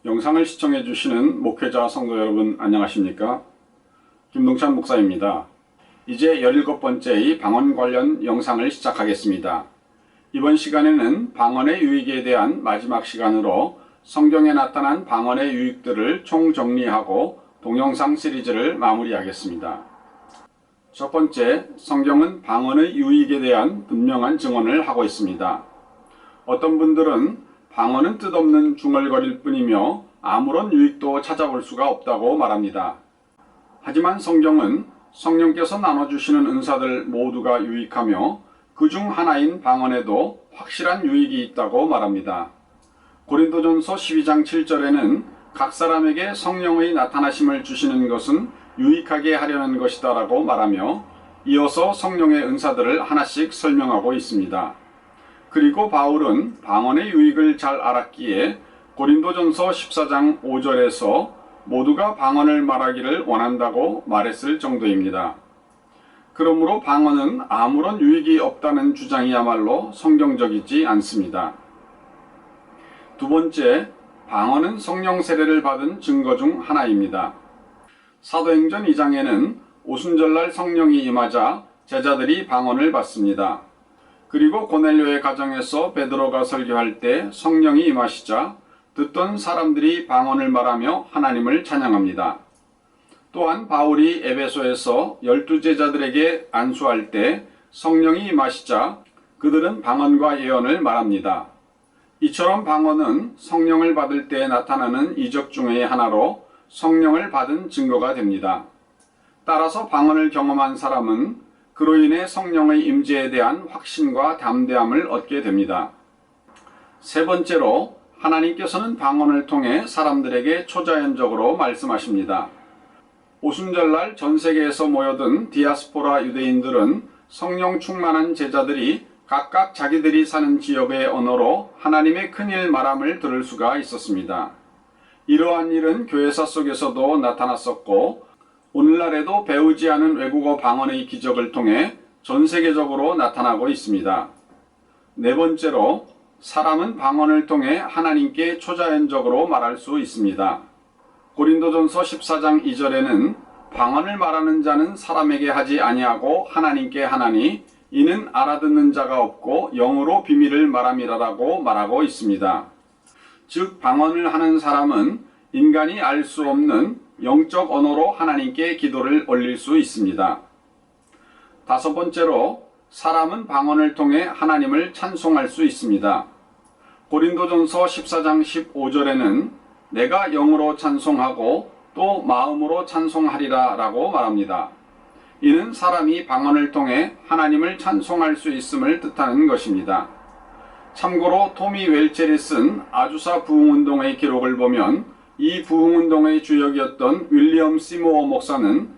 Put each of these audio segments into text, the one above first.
영상을 시청해 주시는 목회자 성도 여러분 안녕하십니까? 김동찬 목사입니다. 이제 17번째의 방언 관련 영상을 시작하겠습니다. 이번 시간에는 방언의 유익에 대한 마지막 시간으로 성경에 나타난 방언의 유익들을 총정리하고 동영상 시리즈를 마무리하겠습니다. 첫 번째, 성경은 방언의 유익에 대한 분명한 증언을 하고 있습니다. 어떤 분들은 방언은 뜻없는 중얼거릴 뿐이며 아무런 유익도 찾아볼 수가 없다고 말합니다. 하지만 성경은 성령께서 나눠주시는 은사들 모두가 유익하며 그중 하나인 방언에도 확실한 유익이 있다고 말합니다. 고린도전서 12장 7절에는 각 사람에게 성령의 나타나심을 주시는 것은 유익하게 하려는 것이다 라고 말하며 이어서 성령의 은사들을 하나씩 설명하고 있습니다. 그리고 바울은 방언의 유익을 잘 알았기에 고린도전서 14장 5절에서 모두가 방언을 말하기를 원한다고 말했을 정도입니다. 그러므로 방언은 아무런 유익이 없다는 주장이야말로 성경적이지 않습니다. 두 번째, 방언은 성령 세례를 받은 증거 중 하나입니다. 사도행전 2장에는 오순절날 성령이 임하자 제자들이 방언을 받습니다. 그리고 고넬료의 가정에서 베드로가 설교할 때 성령이 임하시자 듣던 사람들이 방언을 말하며 하나님을 찬양합니다. 또한 바울이 에베소에서 12제자들에게 안수할 때 성령이 임하시자 그들은 방언과 예언을 말합니다. 이처럼 방언은 성령을 받을 때 나타나는 이적 중의 하나로 성령을 받은 증거가 됩니다. 따라서 방언을 경험한 사람은 그로 인해 성령의 임재에 대한 확신과 담대함을 얻게 됩니다. 세 번째로, 하나님께서는 방언을 통해 사람들에게 초자연적으로 말씀하십니다. 오순절날 전 세계에서 모여든 디아스포라 유대인들은 성령 충만한 제자들이 각각 자기들이 사는 지역의 언어로 하나님의 큰일 말함을 들을 수가 있었습니다. 이러한 일은 교회사 속에서도 나타났었고 오늘날에도 배우지 않은 외국어 방언의 기적을 통해 전 세계적으로 나타나고 있습니다. 네 번째로, 사람은 방언을 통해 하나님께 초자연적으로 말할 수 있습니다. 고린도전서 14장 2절에는 방언을 말하는 자는 사람에게 하지 아니하고 하나님께 하나니 이는 알아듣는 자가 없고 영으로 비밀을 말함이라라고 말하고 있습니다. 즉 방언을 하는 사람은 인간이 알 수 없는 영적 언어로 하나님께 기도를 올릴 수 있습니다. 다섯 번째로, 사람은 방언을 통해 하나님을 찬송할 수 있습니다. 고린도전서 14장 15절에는 내가 영으로 찬송하고 또 마음으로 찬송하리라 라고 말합니다. 이는 사람이 방언을 통해 하나님을 찬송할 수 있음을 뜻하는 것입니다. 참고로 토미 웰첼이 쓴 아주사 부흥운동의 기록을 보면 이 부흥운동의 주역이었던 윌리엄 시모어 목사는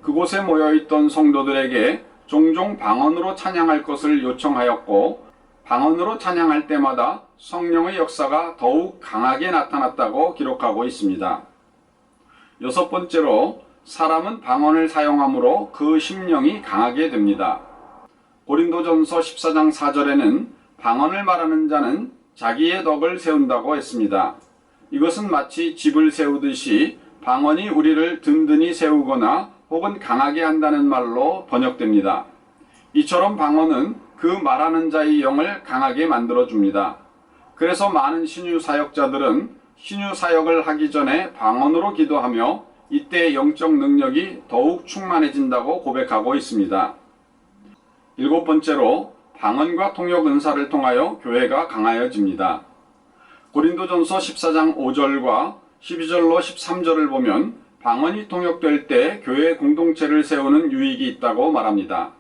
그곳에 모여있던 성도들에게 종종 방언으로 찬양할 것을 요청하였고 방언으로 찬양할 때마다 성령의 역사가 더욱 강하게 나타났다고 기록하고 있습니다. 여섯 번째로, 사람은 방언을 사용함으로 그 심령이 강하게 됩니다. 고린도전서 14장 4절에는 방언을 말하는 자는 자기의 덕을 세운다고 했습니다. 이것은 마치 집을 세우듯이 방언이 우리를 든든히 세우거나 혹은 강하게 한다는 말로 번역됩니다. 이처럼 방언은 그 말하는 자의 영을 강하게 만들어줍니다. 그래서 많은 신유 사역자들은 신유 사역을 하기 전에 방언으로 기도하며 이때 영적 능력이 더욱 충만해진다고 고백하고 있습니다. 일곱 번째로, 방언과 통역 은사를 통하여 교회가 강하여집니다. 고린도전서 14장 5절과 12절로 13절을 보면 방언이 통역될 때 교회 공동체를 세우는 유익이 있다고 말합니다.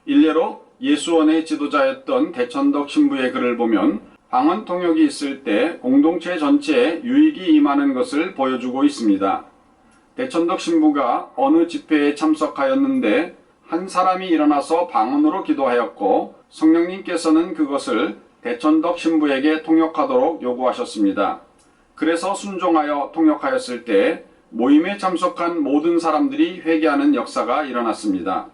일례로 예수원의 지도자였던 대천덕 신부의 글을 보면 방언 통역이 있을 때 공동체 전체에 유익이 임하는 것을 보여주고 있습니다. 대천덕 신부가 어느 집회에 참석하였는데 한 사람이 일어나서 방언으로 기도하였고 성령님께서는 그것을 대천덕 신부에게 통역하도록 요구하셨습니다. 그래서 순종하여 통역하였을 때 모임에 참석한 모든 사람들이 회개하는 역사가 일어났습니다.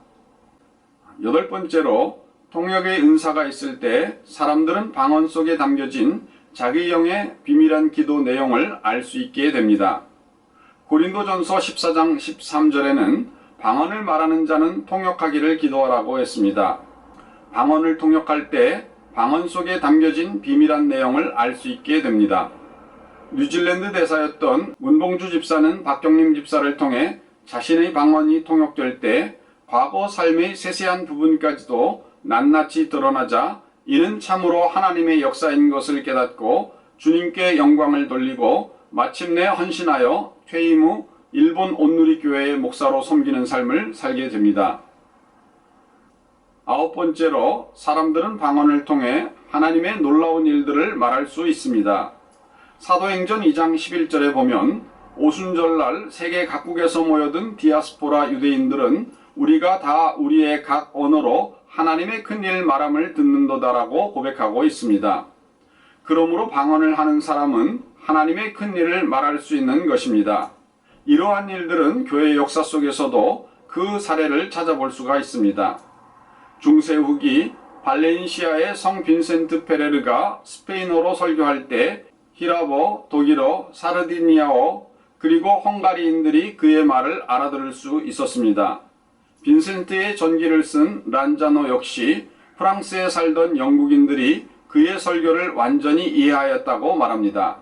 여덟 번째로, 통역의 은사가 있을 때 사람들은 방언 속에 담겨진 자기 영의 비밀한 기도 내용을 알 수 있게 됩니다. 고린도전서 14장 13절에는 방언을 말하는 자는 통역하기를 기도하라고 했습니다. 방언을 통역할 때 방언 속에 담겨진 비밀한 내용을 알 수 있게 됩니다. 뉴질랜드 대사였던 문봉주 집사는 박경림 집사를 통해 자신의 방언이 통역될 때 과거 삶의 세세한 부분까지도 낱낱이 드러나자 이는 참으로 하나님의 역사인 것을 깨닫고 주님께 영광을 돌리고 마침내 헌신하여 퇴임 후 일본 온누리교회의 목사로 섬기는 삶을 살게 됩니다. 아홉 번째로 사람들은 방언을 통해 하나님의 놀라운 일들을 말할 수 있습니다. 사도행전 2장 11절에 보면 오순절날 세계 각국에서 모여든 디아스포라 유대인들은 우리가 다 우리의 각 언어로 하나님의 큰일 말함을 듣는도다라고 고백하고 있습니다. 그러므로 방언을 하는 사람은 하나님의 큰일을 말할 수 있는 것입니다. 이러한 일들은 교회 역사 속에서도 그 사례를 찾아볼 수가 있습니다. 중세 후기 발렌시아의 성 빈센트 페레르가 스페인어로 설교할 때 히라보, 독일어, 사르디니아어 그리고 헝가리인들이 그의 말을 알아들을 수 있었습니다. 빈센트의 전기를 쓴 란자노 역시 프랑스에 살던 영국인들이 그의 설교를 완전히 이해하였다고 말합니다.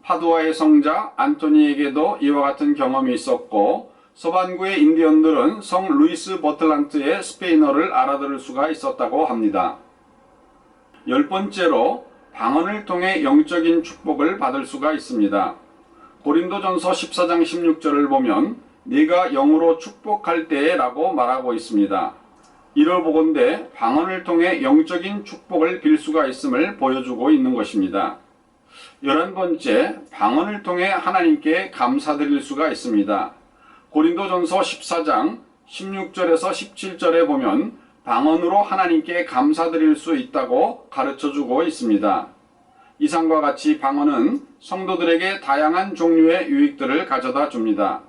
파두아의 성자 안토니에게도 이와 같은 경험이 있었고 서반구의 인디언들은 성 루이스 버틀란트의 스페인어를 알아들을 수가 있었다고 합니다. 열 번째로 방언을 통해 영적인 축복을 받을 수가 있습니다. 고린도전서 14장 16절을 보면 네가 영으로 축복할 때에 라고 말하고 있습니다. 이러보건대 방언을 통해 영적인 축복을 빌 수가 있음을 보여주고 있는 것입니다. 11번째, 방언을 통해 하나님께 감사드릴 수가 있습니다. 고린도전서 14장 16절에서 17절에 보면 방언으로 하나님께 감사드릴 수 있다고 가르쳐주고 있습니다. 이상과 같이 방언은 성도들에게 다양한 종류의 유익들을 가져다 줍니다.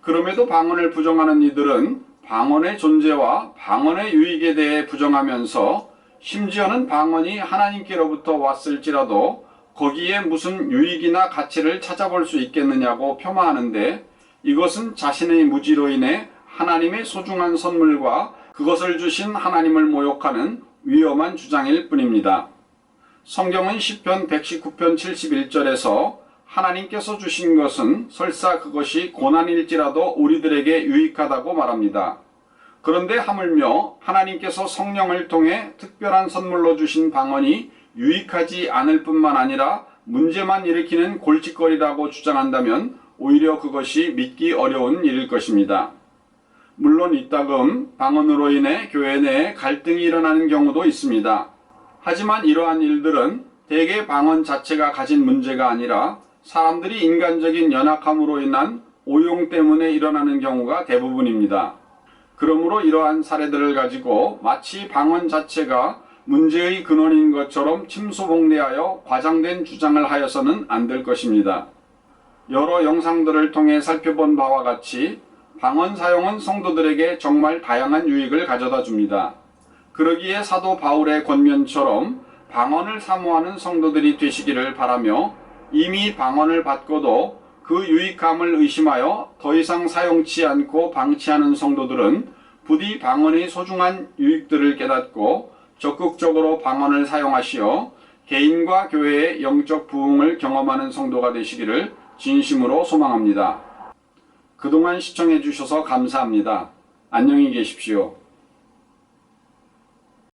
그럼에도 방언을 부정하는 이들은 방언의 존재와 방언의 유익에 대해 부정하면서 심지어는 방언이 하나님께로부터 왔을지라도 거기에 무슨 유익이나 가치를 찾아볼 수 있겠느냐고 폄하하는데 이것은 자신의 무지로 인해 하나님의 소중한 선물과 그것을 주신 하나님을 모욕하는 위험한 주장일 뿐입니다. 성경은 시편 119편 71절에서 하나님께서 주신 것은 설사 그것이 고난일지라도 우리들에게 유익하다고 말합니다. 그런데 하물며 하나님께서 성령을 통해 특별한 선물로 주신 방언이 유익하지 않을 뿐만 아니라 문제만 일으키는 골칫거리라고 주장한다면 오히려 그것이 믿기 어려운 일일 것입니다. 물론 이따금 방언으로 인해 교회 내에 갈등이 일어나는 경우도 있습니다. 하지만 이러한 일들은 대개 방언 자체가 가진 문제가 아니라 사람들이 인간적인 연약함으로 인한 오용 때문에 일어나는 경우가 대부분입니다. 그러므로 이러한 사례들을 가지고 마치 방언 자체가 문제의 근원인 것처럼 침소봉대하여 과장된 주장을 하여서는 안 될 것입니다. 여러 영상들을 통해 살펴본 바와 같이 방언 사용은 성도들에게 정말 다양한 유익을 가져다 줍니다. 그러기에 사도 바울의 권면처럼 방언을 사모하는 성도들이 되시기를 바라며 이미 방언을 받고도 그 유익함을 의심하여 더 이상 사용치 않고 방치하는 성도들은 부디 방언의 소중한 유익들을 깨닫고 적극적으로 방언을 사용하시어 개인과 교회의 영적 부흥을 경험하는 성도가 되시기를 진심으로 소망합니다. 그동안 시청해 주셔서 감사합니다. 안녕히 계십시오.